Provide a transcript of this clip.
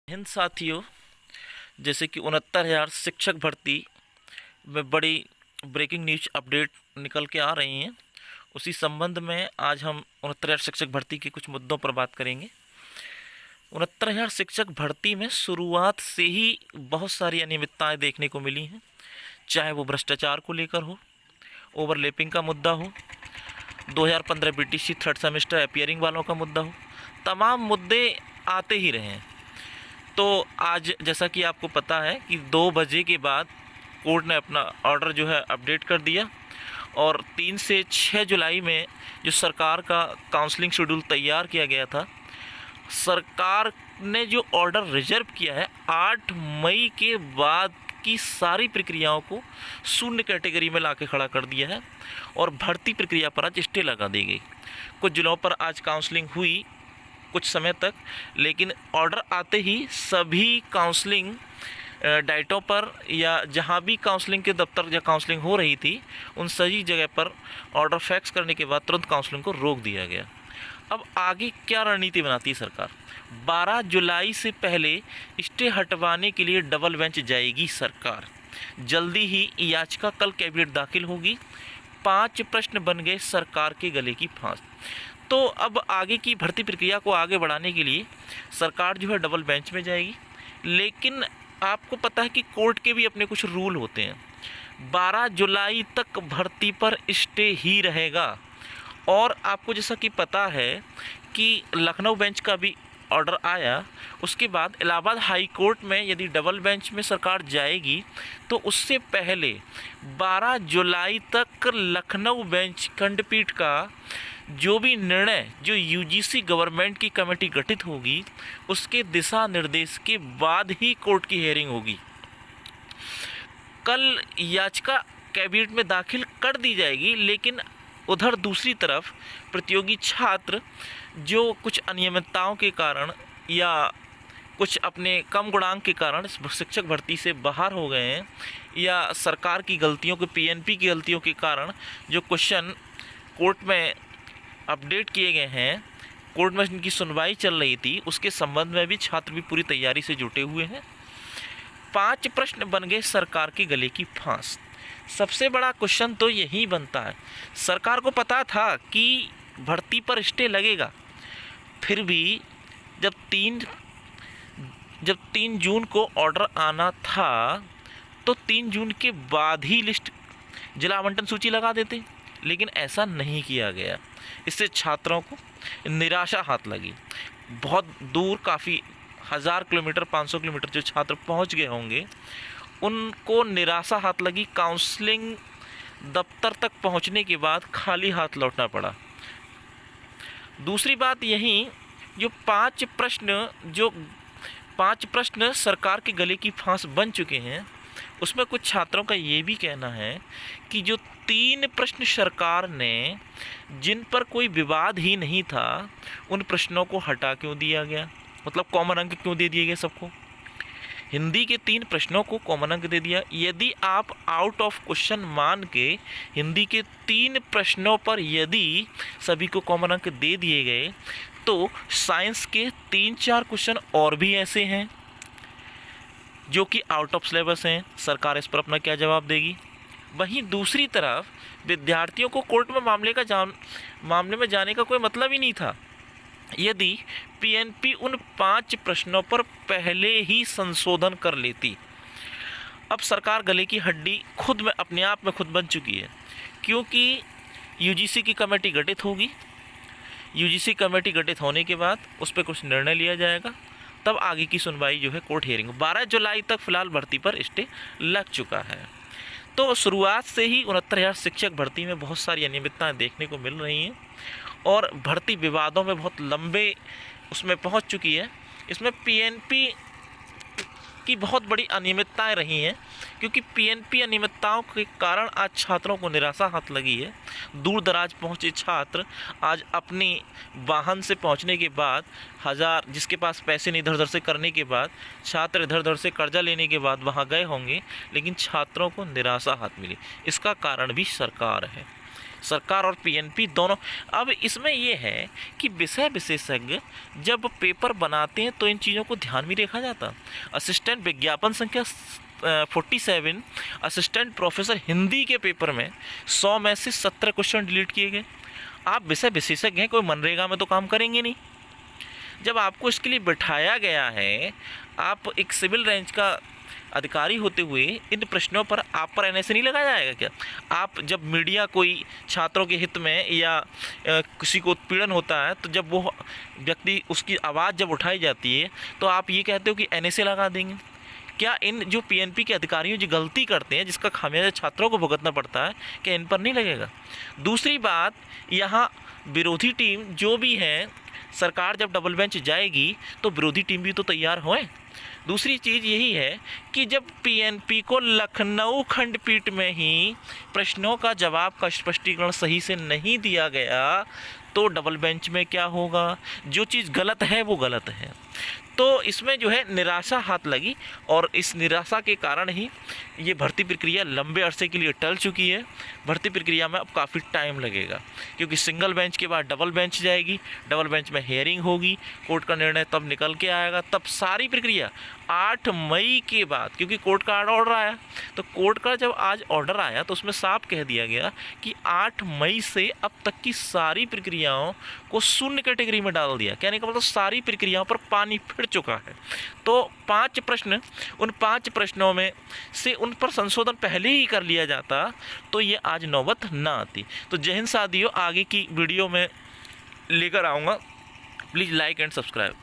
हिंद साथियों, जैसे कि 69,000 शिक्षक भर्ती में बड़ी ब्रेकिंग न्यूज अपडेट निकल के आ रही हैं। उसी संबंध में आज हम 69,000 शिक्षक भर्ती के कुछ मुद्दों पर बात करेंगे। 69,000 शिक्षक भर्ती में शुरुआत से ही बहुत सारी अनियमितताएं देखने को मिली हैं, चाहे वो भ्रष्टाचार को लेकर हो, ओवरलैपिंग का मुद्दा हो, 2015 बीटीसी थर्ड सेमेस्टर अपीयरिंग वालों का मुद्दा हो, तमाम मुद्दे आते ही रहे हैं। तो आज जैसा कि आपको पता है कि 2 बजे के बाद कोर्ट ने अपना ऑर्डर जो है अपडेट कर दिया और 3 से 6 जुलाई में जो सरकार का काउंसलिंग शेड्यूल तैयार किया गया था, सरकार ने जो ऑर्डर रिजर्व किया है 8 मई के बाद की सारी प्रक्रियाओं को शून्य कैटेगरी में लाके खड़ा कर दिया है और भर्ती प्रक्रिया पर आज स्टे लगा दी गई। कुछ जिलों पर आज काउंसलिंग हुई कुछ समय तक, लेकिन ऑर्डर आते ही सभी काउंसलिंग डाइटों पर या जहां भी काउंसलिंग के दफ्तर या काउंसलिंग हो रही थी उन सभी जगह पर ऑर्डर फैक्स करने के बाद तुरंत काउंसलिंग को रोक दिया गया। अब आगे क्या रणनीति बनाती है सरकार? 12 जुलाई से पहले स्टे हटवाने के लिए डबल बेंच जाएगी सरकार। जल्दी ही याचिका कल कैबिनेट दाखिल होगी। 5 प्रश्न बन गए सरकार के गले की फांस। तो अब आगे की भर्ती प्रक्रिया को आगे बढ़ाने के लिए सरकार जो है डबल बेंच में जाएगी, लेकिन आपको पता है कि कोर्ट के भी अपने कुछ रूल होते हैं। 12 जुलाई तक भर्ती पर स्टे ही रहेगा और आपको जैसा कि पता है कि लखनऊ बेंच का भी ऑर्डर आया, उसके बाद इलाहाबाद हाई कोर्ट में यदि डबल बेंच में सरकार जाएगी तो उससे पहले 12 जुलाई तक लखनऊ बेंच खंडपीठ का जो भी निर्णय, जो यूजीसी गवर्नमेंट की कमेटी गठित होगी उसके दिशा निर्देश के बाद ही कोर्ट की हियरिंग होगी। कल याचिका कैबिनेट में दाखिल कर दी जाएगी, लेकिन उधर दूसरी तरफ प्रतियोगी छात्र जो कुछ अनियमितताओं के कारण या कुछ अपने कम गुणांक के कारण शिक्षक भर्ती से बाहर हो गए हैं या सरकार की गलतियों के पीएनपी की गलतियों के कारण जो क्वेश्चन कोर्ट में अपडेट किए गए हैं, कोर्ट में जिनकी सुनवाई चल रही थी, उसके संबंध में भी छात्र भी पूरी तैयारी से जुटे हुए हैं। 5 प्रश्न बन गए सरकार के गले की फांस। सबसे बड़ा क्वेश्चन तो यही बनता है, सरकार को पता था कि भर्ती पर स्टे लगेगा, फिर भी जब 3 जून को ऑर्डर आना था तो 3 जून के बाद ही लिस्ट जिला आवंटन सूची लगा देते, लेकिन ऐसा नहीं किया गया। इससे छात्रों को निराशा हाथ लगी। बहुत दूर, काफ़ी 1000 किलोमीटर 500 किलोमीटर जो छात्र पहुंच गए होंगे उनको निराशा हाथ लगी। काउंसलिंग दफ्तर तक पहुंचने के बाद खाली हाथ लौटना पड़ा। दूसरी बात यही, जो 5 प्रश्न सरकार के गले की फांस बन चुके हैं, उसमें कुछ छात्रों का ये भी कहना है कि जो 3 प्रश्न सरकार ने जिन पर कोई विवाद ही नहीं था उन प्रश्नों को हटा क्यों दिया गया, मतलब कॉमन अंक क्यों दे दिए गए सबको। हिंदी के 3 प्रश्नों को कॉमन अंक दे दिया। यदि आप आउट ऑफ क्वेश्चन मान के हिंदी के 3 प्रश्नों पर यदि सभी को कॉमन अंक दे दिए गए तो साइंस के 3-4 क्वेश्चन और भी ऐसे हैं जो कि आउट ऑफ सिलेबस हैं। सरकार इस पर अपना क्या जवाब देगी? वहीं दूसरी तरफ विद्यार्थियों को कोर्ट में मामले में जाने का कोई मतलब ही नहीं था यदि पीएनपी उन 5 प्रश्नों पर पहले ही संशोधन कर लेती। अब सरकार गले की हड्डी खुद में अपने आप में खुद बन चुकी है, क्योंकि यूजीसी की कमेटी गठित होगी। यूजीसी कमेटी गठित होने के बाद उस पर कुछ निर्णय लिया जाएगा, तब आगे की सुनवाई जो है कोर्ट हियरिंग। 12 जुलाई तक फिलहाल भर्ती पर स्टे लग चुका है। तो शुरुआत से ही 69,000 शिक्षक भर्ती में बहुत सारी अनियमितताएं देखने को मिल रही हैं और भर्ती विवादों में बहुत लंबे उसमें पहुंच चुकी है। इसमें पीएनपी की बहुत बड़ी अनियमितताएं रही हैं, क्योंकि पीएनपी अनियमितताओं के कारण आज छात्रों को निराशा हाथ लगी है। दूर दराज पहुंचे छात्र आज अपनी वाहन से पहुंचने के बाद जिसके पास पैसे नहीं इधर उधर से करने के बाद छात्र इधर उधर से कर्जा लेने के बाद वहां गए होंगे, लेकिन छात्रों को निराशा हाथ मिली। इसका कारण भी सरकार है। सरकार और पीएनपी दोनों। अब इसमें ये है कि विषय विशेषज्ञ जब पेपर बनाते हैं तो इन चीज़ों को ध्यान में रखा जाता। असिस्टेंट विज्ञापन संख्या 47 असिस्टेंट प्रोफेसर हिंदी के पेपर में 100 में से 17 क्वेश्चन डिलीट किए गए। आप विषय विशेषज्ञ हैं, कोई मनरेगा में तो काम करेंगे नहीं। जब आपको इसके लिए बिठाया गया है, आप एक सिविल रेंज का अधिकारी होते हुए इन प्रश्नों पर आप पर एनएसए नहीं लगाया जाएगा क्या? आप जब मीडिया कोई छात्रों के हित में या किसी को उत्पीड़न होता है तो जब वो व्यक्ति उसकी आवाज़ जब उठाई जाती है तो आप ये कहते हो कि एनएसए लगा देंगे। क्या इन जो पीएनपी के अधिकारियों जो गलती करते हैं जिसका खामियाजा छात्रों को भुगतना पड़ता है, क्या इन पर नहीं लगेगा? दूसरी बात, यहाँ विरोधी टीम जो भी है, सरकार जब डबल बेंच जाएगी तो विरोधी टीम भी तो तैयार होए। दूसरी चीज़ यही है कि जब पीएनपी को लखनऊ खंडपीठ में ही प्रश्नों का जवाब का स्पष्टीकरण सही से नहीं दिया गया तो डबल बेंच में क्या होगा? जो चीज़ गलत है वो गलत है। तो इसमें जो है निराशा हाथ लगी और इस निराशा के कारण ही ये भर्ती प्रक्रिया लंबे अरसे के लिए टल चुकी है। भर्ती प्रक्रिया में अब काफ़ी टाइम लगेगा क्योंकि सिंगल बेंच के बाद डबल बेंच जाएगी, डबल बेंच में हियरिंग होगी, कोर्ट का निर्णय तब निकल के आएगा, तब सारी प्रक्रिया 8 मई के बाद, क्योंकि कोर्ट का ऑर्डर आया, तो कोर्ट का जब आज ऑर्डर आया तो उसमें साफ कह दिया गया कि 8 मई से अब तक की सारी प्रक्रियाओं को शून्य कैटेगरी में डाल दिया। कहने का मतलब सारी प्रक्रियाओं पर पानी फिर चुका है। तो 5 प्रश्न, उन 5 प्रश्नों में से उन पर संशोधन पहले ही कर लिया जाता तो ये आज नौबत ना आती। तो जय हिंद साथियों, आगे की वीडियो में लेकर आऊँगा। Please like and subscribe.